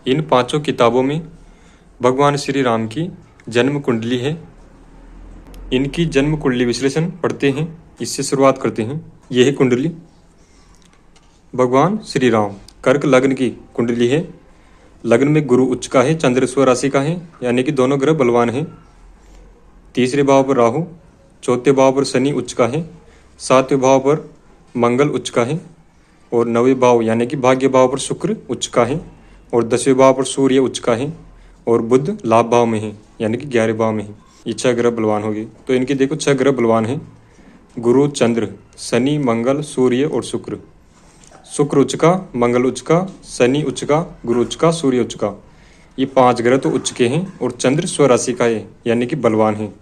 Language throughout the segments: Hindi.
इन पांचों किताबों में भगवान श्री राम की जन्म कुंडली है। इनकी जन्म कुंडली विश्लेषण पढ़ते हैं, इससे शुरुआत करते हैं। यह है कुंडली। भगवान श्री राम कर्क लग्न की कुंडली है। लग्न में गुरु उच्च का है, चंद्र स्व राशि का है, यानी कि दोनों ग्रह बलवान हैं। तीसरे भाव पर राहु, चौथे भाव पर शनि उच्च का है, सातवें भाव पर मंगल उच्च का है, और नवे भाव यानी कि भाग्य भाव पर शुक्र उच्च का है, और 10वें भाव पर सूर्य उच्च का है, और बुध लाभ भाव में है यानी कि 11वें भाव में है। ये 6 ग्रह बलवान हो गए। तो इनके देखो 6 ग्रह बलवान हैं, गुरु, चंद्र, शनि, मंगल, सूर्य और शुक्र। शुक्र उच्च का, मंगल उच्च का, शनि उच्च का, गुरु उच्च का, सूर्य उच्च का। ये 5 ग्रह तो उच्च के हैं, और चंद्र स्वराशि का है यानी कि बलवान है।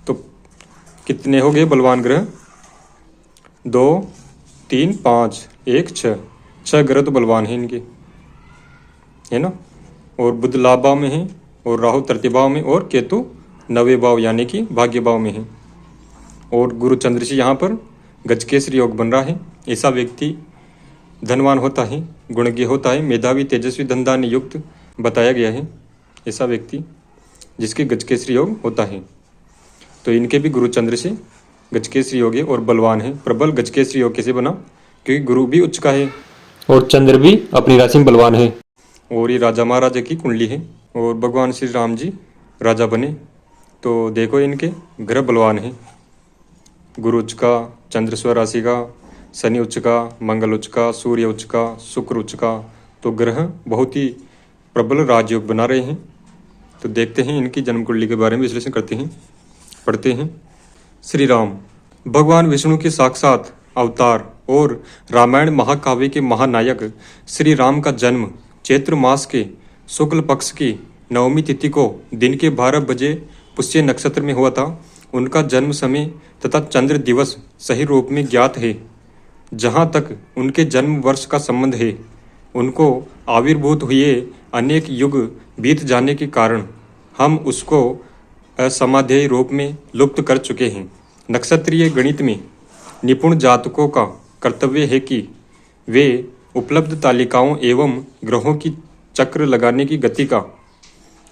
तो कितने हो गए बलवान ग्रह? 2, 3, 5, 1, 6। 6 ग्रह तो बलवान हैं इनके, है ना। और बुध लाभ भाव में है, और राहु तृतीय भाव में, और केतु 9वें भाव यानी कि भाग्य भाव में है। और गुरु चंद्र से यहाँ पर गजकेसरी योग बन रहा है। ऐसा व्यक्ति धनवान होता है, गुणज्ञ होता है, मेधावी, तेजस्वी, धनधान्य युक्त बताया गया है। ऐसा व्यक्ति जिसके गजकेसरी योग होता है। तो इनके भी गुरु चंद्र से गजकेसरी योग है और बलवान है। प्रबल गजकेसरी योग कैसे बना? क्योंकि गुरु भी उच्च का है और चंद्र भी अपनी राशि में बलवान है। और ये राजा महाराजा की कुंडली है, और भगवान श्री राम जी राजा बने। तो देखो इनके ग्रह बलवान हैं, गुरु उच्च का, चंद्र स्व राशि का, शनि उच्च का, मंगल उच्च का, सूर्य उच्च का, शुक्र उच्च का। तो ग्रह बहुत ही प्रबल राजयोग बना रहे हैं। तो देखते हैं इनकी जन्म कुंडली के बारे में विश्लेषण करते हैं, पढ़ते हैं। श्री राम भगवान विष्णु के साक्षात अवतार और रामायण महाकाव्य के महानायक श्री राम का जन्म चैत्र मास के शुक्ल पक्ष की नवमी तिथि को दिन के 12 बजे पुष्य नक्षत्र में हुआ था। उनका जन्म समय तथा चंद्र दिवस सही रूप में ज्ञात है। जहाँ तक उनके जन्म वर्ष का संबंध है, उनको आविर्भूत हुए अनेक युग बीत जाने के कारण हम उसको असमाध्यय रूप में लुप्त कर चुके हैं। नक्षत्रीय गणित में निपुण जातकों का कर्तव्य है कि वे उपलब्ध तालिकाओं एवं ग्रहों की चक्र लगाने की गति का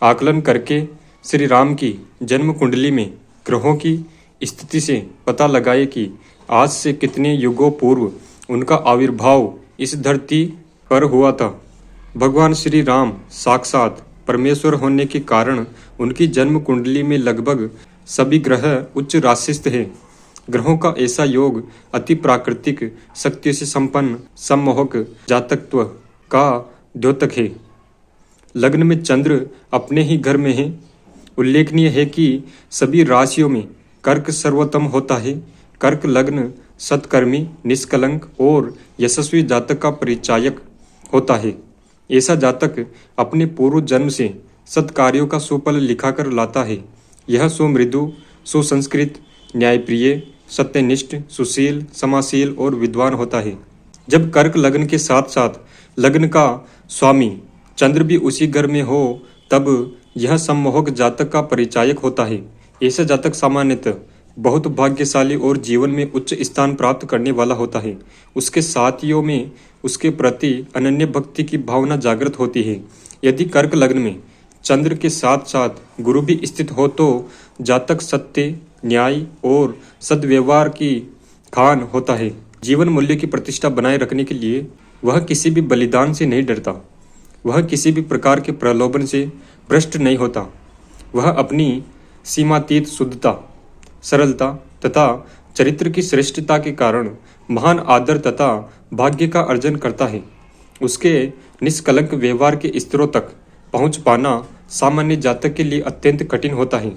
आकलन करके श्री राम की जन्म कुंडली में ग्रहों की स्थिति से पता लगाए कि आज से कितने युगों पूर्व उनका आविर्भाव इस धरती पर हुआ था। भगवान श्री राम साक्षात परमेश्वर होने के कारण उनकी जन्म कुंडली में लगभग सभी ग्रह उच्च राशिस्थ हैं। ग्रहों का ऐसा योग अति प्राकृतिक शक्तियों से संपन्न सम्मोहक जातकत्व का द्योतक है। लग्न में चंद्र अपने ही घर में है। उल्लेखनीय है कि सभी राशियों में कर्क सर्वोत्तम होता है। कर्क लग्न सत्कर्मी, निष्कलंक और यशस्वी जातक का परिचायक होता है। ऐसा जातक अपने पूर्व जन्म से सत्कार्यों का सुफल लिखाकर लाता है। यह सुमृदु, सुसंस्कृत, न्यायप्रिय, सत्यनिष्ठ, सुशील, समाशील और विद्वान होता है। जब कर्क लग्न के साथ साथ लग्न का स्वामी चंद्र भी उसी घर में हो, तब यह सम्मोहक जातक का परिचायक होता है। ऐसा जातक सामान्यतः बहुत भाग्यशाली और जीवन में उच्च स्थान प्राप्त करने वाला होता है। उसके साथियों में उसके प्रति अनन्य भक्ति की भावना जागृत होती है। यदि कर्क लग्न में चंद्र के साथ साथ गुरु भी स्थित हो तो जातक सत्य, न्याय और सद्व्यवहार की खान होता है। जीवन मूल्य की प्रतिष्ठा बनाए रखने के लिए वह किसी भी बलिदान से नहीं डरता। वह किसी भी प्रकार के प्रलोभन से भ्रष्ट नहीं होता। वह अपनी सीमातीत शुद्धता, सरलता तथा चरित्र की श्रेष्ठता के कारण महान आदर तथा भाग्य का अर्जन करता है। उसके निष्कलंक व्यवहार के स्तरों तक पहुंच पाना सामान्य जातक के लिए अत्यंत कठिन होता है।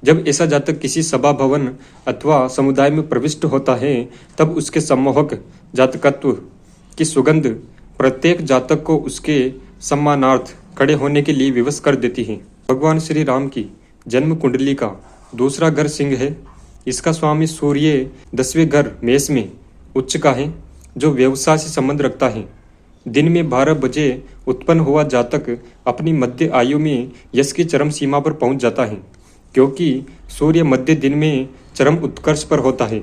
जब ऐसा जातक किसी सभा भवन अथवा समुदाय में प्रविष्ट होता है, तब उसके सम्मोहक जातकत्व की सुगंध प्रत्येक जातक को उसके सम्मानार्थ खड़े होने के लिए विवश कर देती है। भगवान श्री राम की जन्म कुंडली का दूसरा घर सिंह है। इसका स्वामी सूर्य 10वें घर मेष में उच्च का है, जो व्यवसाय से संबंध रखता है। दिन में 12 बजे उत्पन्न हुआ जातक अपनी मध्य आयु में यश की चरम सीमा पर पहुंच जाता है, क्योंकि सूर्य मध्य दिन में चरम उत्कर्ष पर होता है।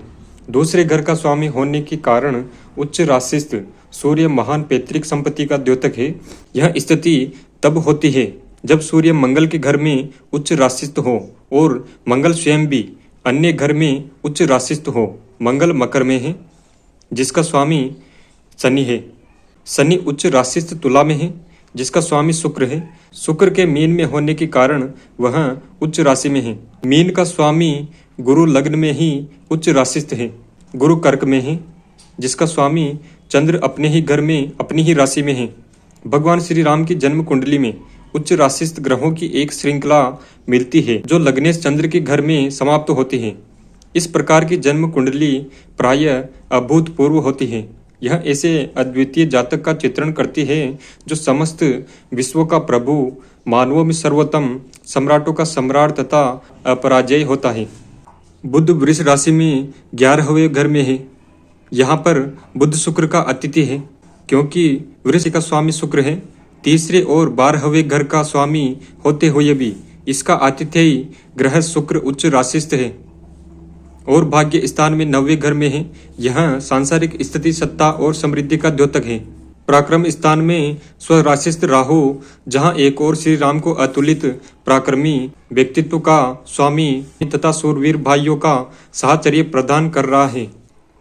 दूसरे घर का स्वामी होने के कारण उच्च राशिस्थ सूर्य महान पैतृक संपत्ति का द्योतक है। यह स्थिति तब होती है जब सूर्य मंगल के घर में उच्च राशिस्थ हो और मंगल स्वयं भी अन्य घर में उच्च राशिस्थ हो। मंगल मकर में है जिसका स्वामी शनि है। शनि उच्च राशिस्थ तुला में है जिसका स्वामी शुक्र है। शुक्र के मीन में होने के कारण वह उच्च राशि में है। मीन का स्वामी गुरु लग्न में ही उच्च राशिस्थ है। गुरु कर्क में है जिसका स्वामी चंद्र अपने ही घर में अपनी ही राशि में है। भगवान श्री राम की जन्म कुंडली में उच्च राशिस्थ ग्रहों की एक श्रृंखला मिलती है जो लग्नेश चंद्र के घर में समाप्त होती है। इस प्रकार की जन्म कुंडली प्रायः अभूतपूर्व होती है। यह ऐसे अद्वितीय जातक का चित्रण करती है जो समस्त विश्व का प्रभु, मानवों में सर्वोत्तम, सम्राटों का सम्राट तथा अपराजय होता है। बुध वृष राशि में 11वें घर में है। यहाँ पर बुध शुक्र का अतिथि है क्योंकि वृष का स्वामी शुक्र है। तीसरे और 12वें घर का स्वामी होते हुए भी इसका आतिथेयी ग्रह शुक्र उच्च राशिस्थ है और भाग्य स्थान में 9वें घर में है। यह सांसारिक स्थिति, सत्ता और समृद्धि का द्योतक है। पराक्रम स्थान में स्वराशिस्थ राहु जहां एक और श्री राम को अतुलित पराक्रमी व्यक्तित्व का स्वामी तथा सूरवीर भाइयों का साहचर्य प्रदान कर रहा है,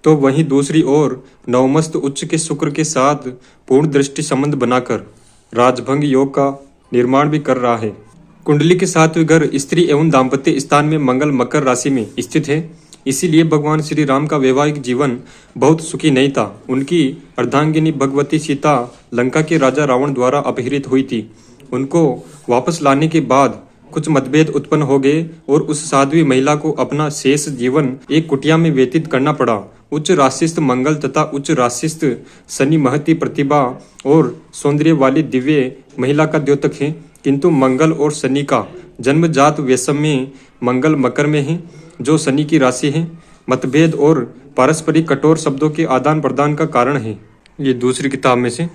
तो वहीं दूसरी ओर नवमस्त उच्च के शुक्र के साथ पूर्ण दृष्टि संबंध बनाकर राजभंग योग का निर्माण भी कर रहा है। कुंडली के 7वें घर स्त्री एवं दाम्पत्य स्थान में मंगल मकर राशि में स्थित है। इसीलिए भगवान श्री राम का वैवाहिक जीवन बहुत सुखी नहीं था। उनकी अर्धांगिनी भगवती सीता लंका के राजा रावण द्वारा अपहृत हुई थी। उनको वापस लाने के बाद कुछ मतभेद उत्पन्न हो गए और उस साध्वी महिला को अपना शेष जीवन एक कुटिया में व्यतीत करना पड़ा। उच्च राशिस्थ मंगल तथा उच्च राशिस्थ शनि महती प्रतिभा और सौंदर्य वाली दिव्य महिला का द्योतक है, किंतु मंगल और शनि का जन्मजात वैषम्य में मंगल मकर में है जो शनि की राशि है। मतभेद और पारस्परिक कठोर शब्दों के आदान प्रदान का कारण है। ये दूसरी किताब में से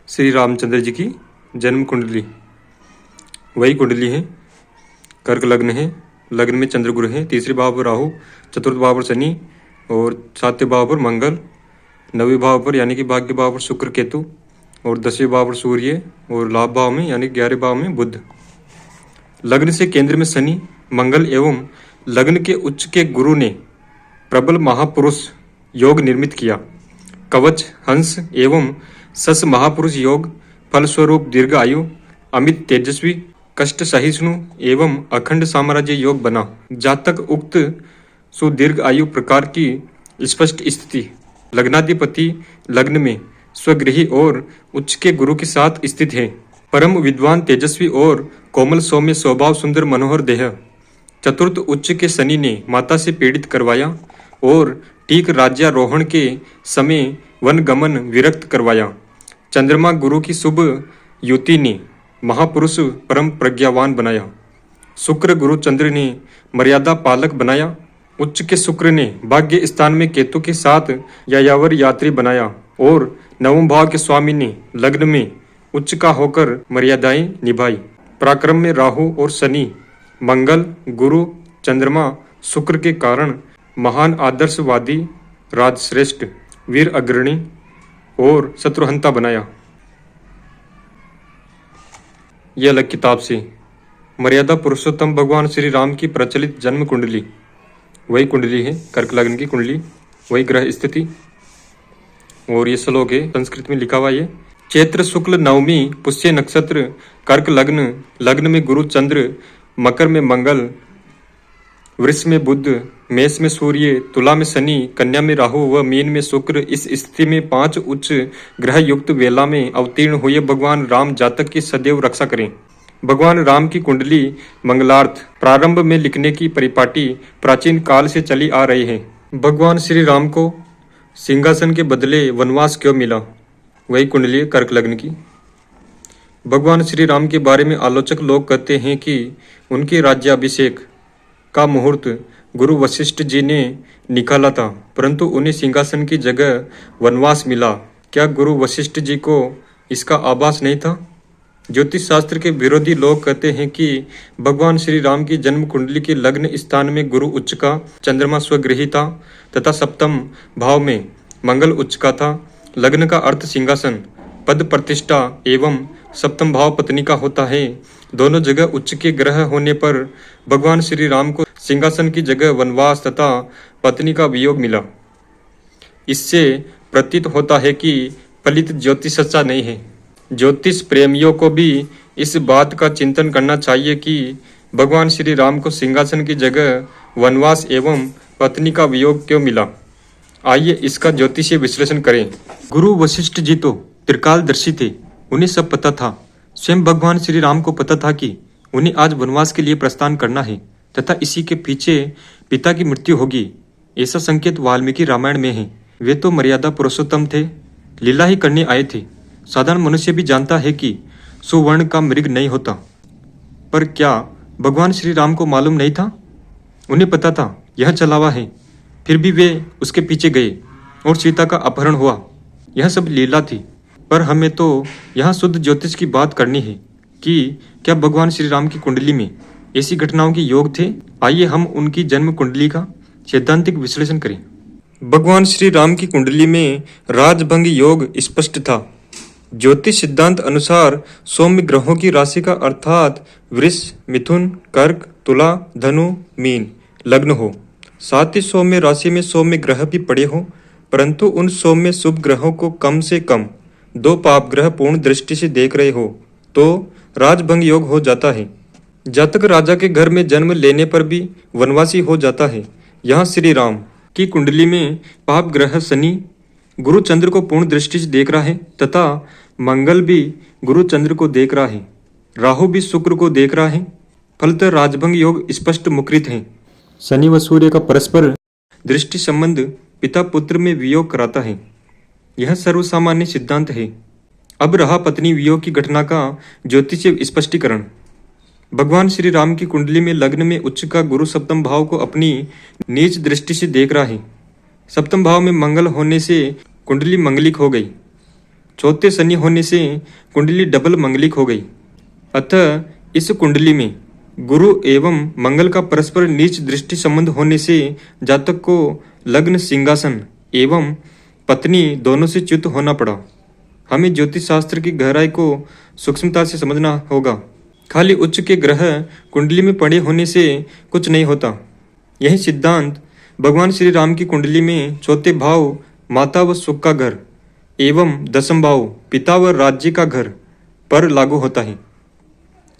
श्री रामचंद्र जी की जन्म कुंडली वही कुंडली है। कर्क लग्न है, लग्न में चंद्र गुरु है, तीसरे भाव पर राहु, चतुर्थ भाव पर शनि और 7वें भाव पर मंगल, 9वें भाव पर यानी कि भाग्य भाव पर शुक्र केतु और 10वें भाव पर सूर्य और लाभ भाव में यानी 11वें भाव में बुध। लग्न से केंद्र में शनि, मंगल एवं लग्न के उच्च के गुरु ने प्रबल महापुरुष योग निर्मित किया। कवच, हंस एवं सस महापुरुष योग फलस्वरूप दीर्घ आयु, अमित तेजस्वी, कष्ट सहिष्णु एवं अखंड साम्राज्य योग बना। जातक उक्त सुदीर्घ आयु प्रकार की स्पष्ट स्थिति। लग्नाधिपति लग्न में स्वगृही और उच्च के गुरु के साथ स्थित है। परम विद्वान, तेजस्वी और कोमल सौम्य स्वभाव, सुंदर मनोहर देह। चतुर्थ उच्च के शनि ने माता से पीड़ित करवाया और ठीक राज्यारोहण के समय वनगमन विरक्त करवाया। चंद्रमा गुरु की शुभ युति ने महापुरुष परम प्रज्ञावान बनाया। शुक्र गुरु चंद्र ने मर्यादा पालक बनाया। उच्च के शुक्र ने भाग्य स्थान में केतु के साथ यायावर यात्री बनाया और नवम भाव के स्वामी ने लग्न में उच्च का होकर मर्यादाएं निभाई। पराक्रम में राहु और शनि, मंगल, गुरु, चंद्रमा, शुक्र के कारण महान आदर्शवादी, राजश्रेष्ठ, वीर अग्रणी और शत्रुहंता बनाया। यह अलग किताब से मर्यादा पुरुषोत्तम भगवान श्री राम की प्रचलित जन्म कुंडली वही कुंडली है। कर्क लग्न की कुंडली, वही ग्रह स्थिति और ये श्लोक है संस्कृत में लिखा हुआ। ये चैत्र शुक्ल नवमी पुष्य नक्षत्र, कर्क लग्न, लग्न में गुरु चंद्र, मकर में मंगल, वृष में बुध, मेष में सूर्य, तुला में शनि, कन्या में राहु व मीन में शुक्र। इस स्थिति में 5 उच्च ग्रह युक्त वेला में अवतीर्ण हुए भगवान राम जातक की सदैव रक्षा करें। भगवान राम की कुंडली मंगलार्थ प्रारंभ में लिखने की परिपाटी प्राचीन काल से चली आ रही है। भगवान श्री राम को सिंहासन के बदले वनवास क्यों मिला, वही कुंडली कर्क लग्न की। भगवान श्री राम के बारे में आलोचक लोग कहते हैं कि उनके राज्याभिषेक का मुहूर्त गुरु वशिष्ठ जी ने निकाला था, परंतु उन्हें सिंहासन की जगह वनवास मिला। क्या गुरु वशिष्ठ जी को इसका आभास नहीं था? ज्योतिष शास्त्र के विरोधी लोग कहते हैं कि भगवान श्री राम की जन्म कुंडली के लग्न स्थान में गुरु उच्च का, चंद्रमा स्वगृही था तथा सप्तम भाव में मंगल उच्च का था। लग्न का अर्थ सिंहासन, पद प्रतिष्ठा एवं सप्तम भाव पत्नी का होता है। दोनों जगह उच्च के ग्रह होने पर भगवान श्री राम को सिंहासन की जगह वनवास तथा पत्नी का वियोग मिला। इससे प्रतीत होता है कि फलित ज्योतिष सच्चा नहीं है। ज्योतिष प्रेमियों को भी इस बात का चिंतन करना चाहिए कि भगवान श्री राम को सिंहासन की जगह वनवास एवं पत्नी का वियोग क्यों मिला। आइए इसका ज्योतिषीय विश्लेषण करें। गुरु वशिष्ठ जी तो त्रिकालदर्शी थे, उन्हें सब पता था। स्वयं भगवान श्री राम को पता था कि उन्हें आज वनवास के लिए प्रस्थान करना है तथा इसी के पीछे पिता की मृत्यु होगी। ऐसा संकेत वाल्मीकि रामायण में है। वे तो मर्यादा पुरुषोत्तम थे, लीला ही करने आए थे। साधारण मनुष्य भी जानता है कि सुवर्ण का मृग नहीं होता, पर क्या भगवान श्री राम को मालूम नहीं था? उन्हें पता था यह छलावा है, फिर भी वे उसके पीछे गए और सीता का अपहरण हुआ। यह सब लीला थी। पर हमें तो यहाँ शुद्ध ज्योतिष की बात करनी है कि क्या भगवान श्री राम की कुंडली में ऐसी घटनाओं के योग थे। आइए हम उनकी जन्म कुंडली का सैद्धांतिक विश्लेषण करें। भगवान श्री राम की कुंडली में राजभंग योग स्पष्ट था। ज्योतिष सिद्धांत अनुसार सौम्य ग्रहों की राशि का अर्थात वृष, मिथुन, कर्क, तुला, धनु, मीन लग्न हो। साथ ही सौम्य राशि में सौम्य ग्रह भी पड़े हो, परंतु उन सौम्य शुभ ग्रहों को कम से कम 2 पाप ग्रह पूर्ण दृष्टि से देख रहे हो तो राजभंग योग हो जाता है। जातक राजा के घर में जन्म लेने पर भी वनवासी हो जाता है। यहाँ श्री राम की कुंडली में पाप ग्रह शनि गुरु चंद्र को पूर्ण दृष्टि से देख रहा है तथा मंगल भी गुरु चंद्र को देख रहा है, राहु भी शुक्र को देख रहा है। फलतः राजभंग योग स्पष्ट मुखरित है। शनि व सूर्य का परस्पर दृष्टि संबंध पिता पुत्र में वियोग कराता है। यह सर्वसामान्य सिद्धांत है। अब रहा पत्नी वियोग की घटना का ज्योतिषीय स्पष्टीकरण। भगवान श्री राम की कुंडली में लग्न में उच्च का गुरु सप्तम भाव को अपनी नीच दृष्टि से देख रहा है। सप्तम भाव में मंगल होने से कुंडली मंगलिक हो गई। चौथे शनि होने से कुंडली डबल मंगलिक हो गई। अतः इस कुंडली में गुरु एवं मंगल का परस्पर नीच दृष्टि संबंध होने से जातक को लग्न, सिंहासन एवं पत्नी दोनों से च्युत होना पड़ा। हमें ज्योतिष शास्त्र की गहराई को सूक्ष्मता से समझना होगा। खाली उच्च के ग्रह कुंडली में पड़े होने से कुछ नहीं होता। यही सिद्धांत भगवान श्री राम की कुंडली में चौथे भाव माता व सुख का घर एवं दसम भाव पिता व राज्य का घर पर लागू होता है।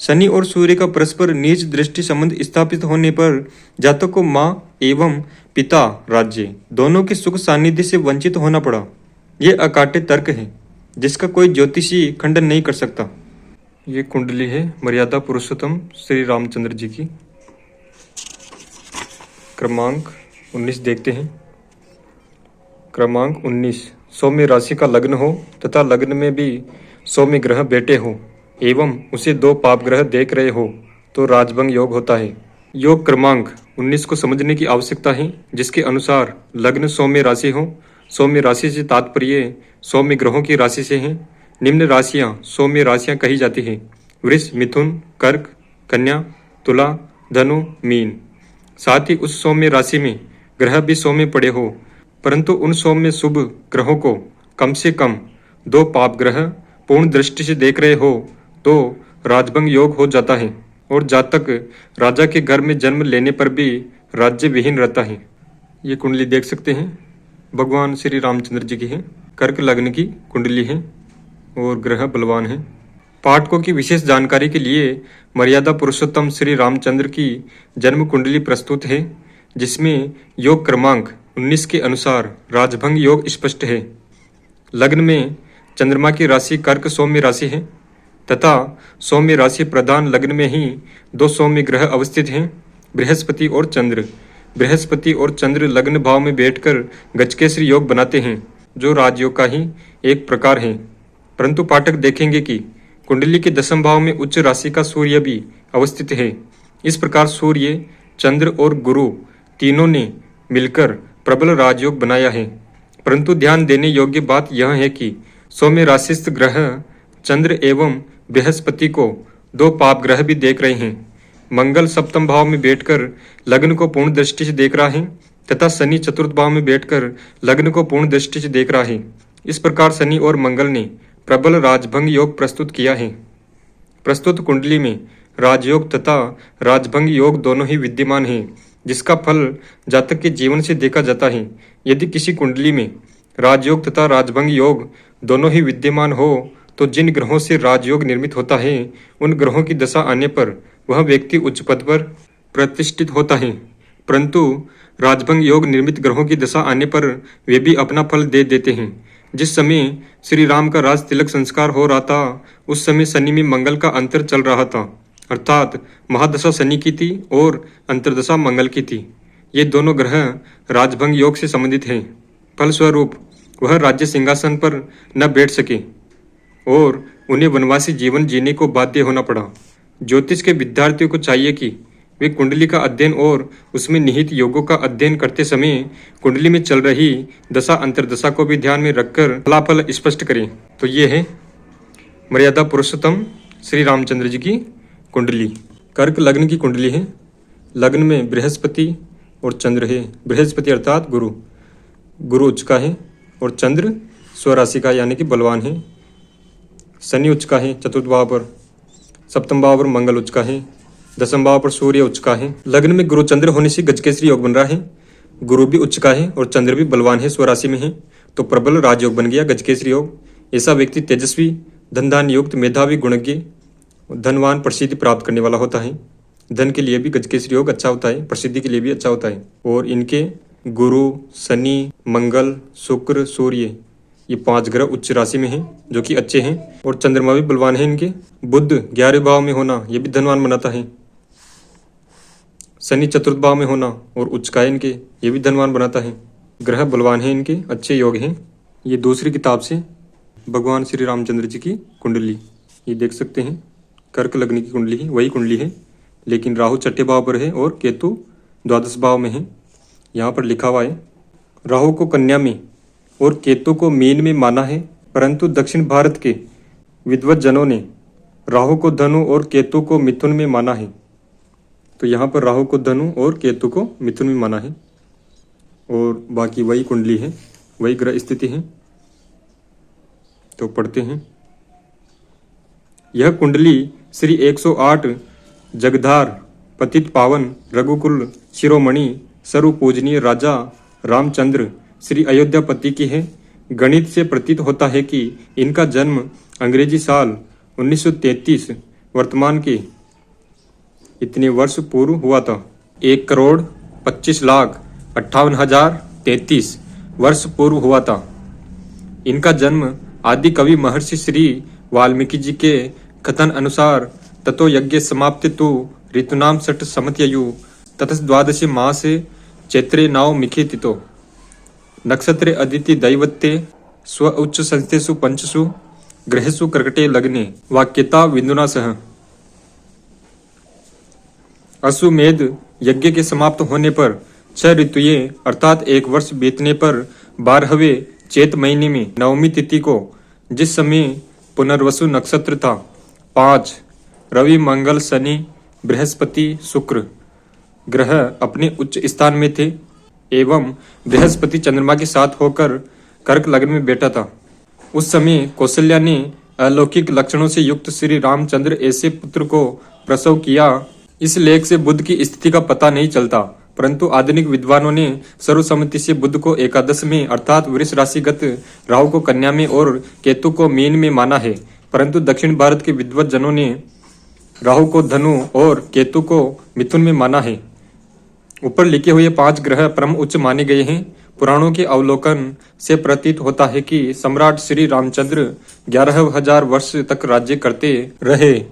शनि और सूर्य का परस्पर नीच दृष्टि संबंध स्थापित होने पर जातक को माँ एवं पिता, राज्य दोनों के सुख सानिध्य से वंचित होना पड़ा। यह अकाट्य तर्क है जिसका कोई ज्योतिषी खंडन नहीं कर सकता। ये कुंडली है मर्यादा पुरुषोत्तम श्री रामचंद्र जी की। क्रमांक 19 देखते हैं। क्रमांक 19 सौम्य राशि का लग्न हो तथा लग्न में भी सौम्य ग्रह बैठे हो एवं उसे 2 पाप ग्रह देख रहे हो तो राजभंग योग होता है। योग क्रमांक 19 को समझने की आवश्यकता है, जिसके अनुसार लग्न सौम्य राशि हो। सौम्य राशि से तात्पर्य सौम्य ग्रहों की राशि से है। निम्न राशियां सौम्य राशियां कही जाती हैं: वृष, मिथुन, कर्क, कन्या, तुला, धनु, मीन। साथ ही उस सौम्य राशि में ग्रह भी सौम्य पड़े हो, परंतु उन सौम्य शुभ ग्रहों को कम से कम 2 पाप ग्रह पूर्ण दृष्टि से देख रहे हो तो राजभंग योग हो जाता है और जातक राजा के घर में जन्म लेने पर भी राज्य विहीन रहता है। ये कुंडली देख सकते हैं, भगवान श्री रामचंद्र जी की है। कर्क लग्न की कुंडली है और ग्रह बलवान है। पाठकों की विशेष जानकारी के लिए मर्यादा पुरुषोत्तम श्री रामचंद्र की जन्म कुंडली प्रस्तुत है, जिसमें योग क्रमांक 19 के अनुसार राजभंग योग स्पष्ट है। लग्न में चंद्रमा की राशि कर्क सौम्य राशि है तथा सौम्य राशि प्रधान लग्न में ही 2 सौम्य ग्रह अवस्थित हैं, बृहस्पति और चंद्र। बृहस्पति और चंद्र लग्न भाव में बैठकर गजकेसरी योग बनाते हैं, जो राजयोग का ही एक प्रकार है। परंतु पाठक देखेंगे कि कुंडली के 10वें भाव में उच्च राशि का सूर्य भी अवस्थित है। इस प्रकार सूर्य, चंद्र और गुरु तीनों ने मिलकर प्रबल राजयोग बनाया है। परंतु ध्यान देने योग्य बात यह है कि सौम्य राशिस्थ ग्रह चंद्र एवं बृहस्पति को 2 पाप ग्रह भी देख रहे हैं। मंगल सप्तम भाव में बैठकर लग्न को पूर्ण दृष्टि से देख रहा है तथा शनि चतुर्थ भाव में बैठकर लग्न को पूर्ण दृष्टि से देख रहा है। इस प्रकार शनि और मंगल ने प्रबल राजभंग योग प्रस्तुत किया है। प्रस्तुत कुंडली में राजयोग तथा राजभंग योग दोनों ही विद्यमान हैं, जिसका फल जातक के जीवन से देखा जाता है। यदि किसी कुंडली में राजयोग तथा राजभंग योग दोनों ही विद्यमान हो तो जिन ग्रहों से राजयोग निर्मित होता है उन ग्रहों की दशा आने पर वह व्यक्ति उच्च पद पर प्रतिष्ठित होता है, परंतु राजभंग योग निर्मित ग्रहों की दशा आने पर वे भी अपना फल दे देते हैं। जिस समय श्री राम का राज तिलक संस्कार हो रहा था उस समय शनि में मंगल का अंतर चल रहा था, अर्थात महादशा शनि की थी और अंतर्दशा मंगल की थी। ये दोनों ग्रह राजभंग योग से संबंधित हैं। फलस्वरूप वह राज्य सिंहासन पर न बैठ सके और उन्हें वनवासी जीवन जीने को बाध्य होना पड़ा। ज्योतिष के विद्यार्थियों को चाहिए कि वे कुंडली का अध्ययन और उसमें निहित योगों का अध्ययन करते समय कुंडली में चल रही दशा अंतर्दशा को भी ध्यान में रखकर फलाफल स्पष्ट करें। तो ये है मर्यादा पुरुषोत्तम श्री रामचंद्र जी की कुंडली। कर्क लग्न की कुंडली है। लग्न में बृहस्पति और चंद्र है। बृहस्पति अर्थात गुरु, गुरु उच्च का है और चंद्र स्वराशि का यानी कि बलवान है। शनि उच्च का है चतुर्थ भाव पर, सप्तम भाव पर मंगल उच्च का है, दसम भाव पर सूर्य उच्च का है। लग्न में गुरु चंद्र होने से गजकेसरी योग बन रहा है। गुरु भी उच्च का है और चंद्र भी बलवान है, स्वराशि में है, तो प्रबल राजयोग बन गया, गजकेसरी योग। ऐसा व्यक्ति तेजस्वी, धनधान युक्त, मेधावी, गुणज्ञ, धनवान, प्रसिद्धि प्राप्त करने वाला होता है। धन के लिए भी गजकेसरी योग अच्छा होता है, प्रसिद्धि के लिए भी अच्छा होता है। और इनके गुरु, शनि, मंगल, शुक्र, सूर्य ये 5 ग्रह उच्च राशि में हैं जो कि अच्छे हैं। और चंद्रमा भी बलवान है इनके। बुध 11वें भाव में होना ये भी धनवान बनाता है। शनि चतुर्थ भाव में होना और उच्च का है इनके, ये भी धनवान बनाता है। ग्रह बलवान है इनके, अच्छे योग हैं। ये दूसरी किताब से भगवान श्री रामचंद्र जी की कुंडली ये देख सकते हैं। कर्क लग्न की कुंडली ही वही कुंडली है, लेकिन राहु छठे भाव पर है और केतु द्वादश भाव में है। यहाँ पर लिखा हुआ है राहु को कन्या में और केतु को मीन में माना है, परंतु दक्षिण भारत के विद्वत जनों ने राहु को धनु और केतु को मिथुन में माना है। तो यहाँ पर राहु को धनु और केतु को मिथुन में माना है और बाकी वही कुंडली है, वही ग्रह स्थिति है। तो पढ़ते हैं। यह कुंडली श्री 108 जगधार पतित पावन रघुकुल शिरोमणि सर्व पूजनीय राजा रामचंद्र श्री अयोध्यापति की है। गणित से प्रतीत होता है कि इनका जन्म अंग्रेजी साल 1933 वर्तमान के इतने वर्ष पूर्व हुआ था। 1,25,58,033 वर्ष पूर्व हुआ था। इनका जन्म आदि कवि महर्षि श्री वाल्मीकि जी के कथन अनुसार ततो यज्ञ समाप्ति तु ऋतुनाम षट समत्ययु ततस द्वादशी मासे चैत्रे नाव मिखे तितो नक्षत्रे अदिति दैवत्ते स्व उच्च संस्थेषु पंचसु ग्रहेषु कर्कटे लग्ने वाक्यता विन्दुना सह। अश्वमेध यज्ञ के समाप्त होने पर 6 ऋतुएं अर्थात 1 वर्ष बीतने पर 12वें चैत महीने में नवमी तिथि को, जिस समय पुनर्वसु नक्षत्र था, 5 रवि मंगल शनि बृहस्पति शुक्र ग्रह अपने उच्च स्थान में थे एवं बृहस्पति चंद्रमा के साथ होकर कर्क लग्न में बैठा था। उस समय कौशल्या ने अलौकिक लक्षणों से युक्त श्री रामचंद्र ऐसे पुत्र को प्रसव किया। इस लेख से बुध की स्थिति का पता नहीं चलता, परंतु आधुनिक विद्वानों ने सर्वसम्मति से बुध को एकादश में अर्थात वृष राशिगत, राहु को कन्या में और केतु को मीन में माना है। परंतु दक्षिण भारत के विद्वत जनों ने राहु को धनु और केतु को मिथुन में माना है। ऊपर लिखे हुए 5 ग्रह परम उच्च माने गए हैं। पुराणों के अवलोकन से प्रतीत होता है कि सम्राट श्री रामचंद्र 11,000 वर्ष तक राज्य करते रहे।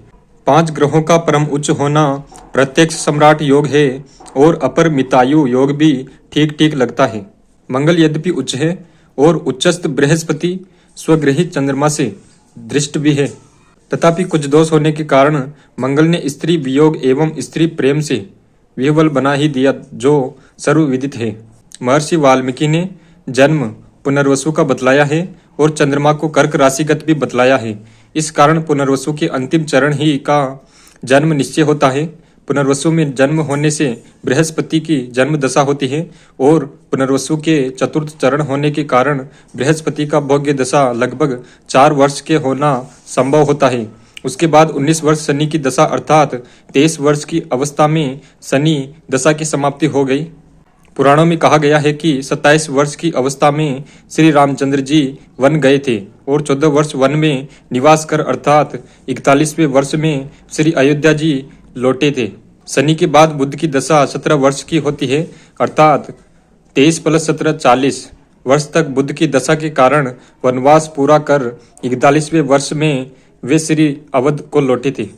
5 ग्रहों का परम उच्च होना प्रत्यक्ष सम्राट योग है और अपर मितायु योग भी ठीक ठीक लगता है। मंगल यद्यपि उच्च है और उच्चस्थ बृहस्पति स्वगृहित चंद्रमा से दृष्ट भी है, तथापि कुछ दोष होने के कारण मंगल ने स्त्री वियोग एवं स्त्री प्रेम से विह्वल बना ही दिया, जो सर्वविदित है। महर्षि वाल्मीकि ने जन्म पुनर्वसु का बतलाया है और चंद्रमा को कर्क राशिगत भी बतलाया है। इस कारण पुनर्वसु के अंतिम चरण ही का जन्म निश्चय होता है। पुनर्वसु में जन्म होने से बृहस्पति की जन्म दशा होती है और पुनर्वसु के चतुर्थ चरण होने के कारण बृहस्पति का भोग्य दशा लगभग 4 वर्ष के होना संभव होता है उसके बाद 19 वर्ष शनि की दशा अर्थात 23 वर्ष की अवस्था में शनि दशा की समाप्ति हो गई। पुराणों में कहा गया है कि 27 वर्ष की अवस्था में श्री रामचंद्र जी वन गए थे और 14 वर्ष वन में निवास कर अर्थात 41वें वर्ष में श्री अयोध्या जी लौटे थे। शनि के बाद बुध की दशा 17 वर्ष की होती है अर्थात 23 + 17 40 वर्ष तक बुध की दशा के कारण वनवास पूरा कर 41वें वर्ष में वे श्री अवध को लौटे थे।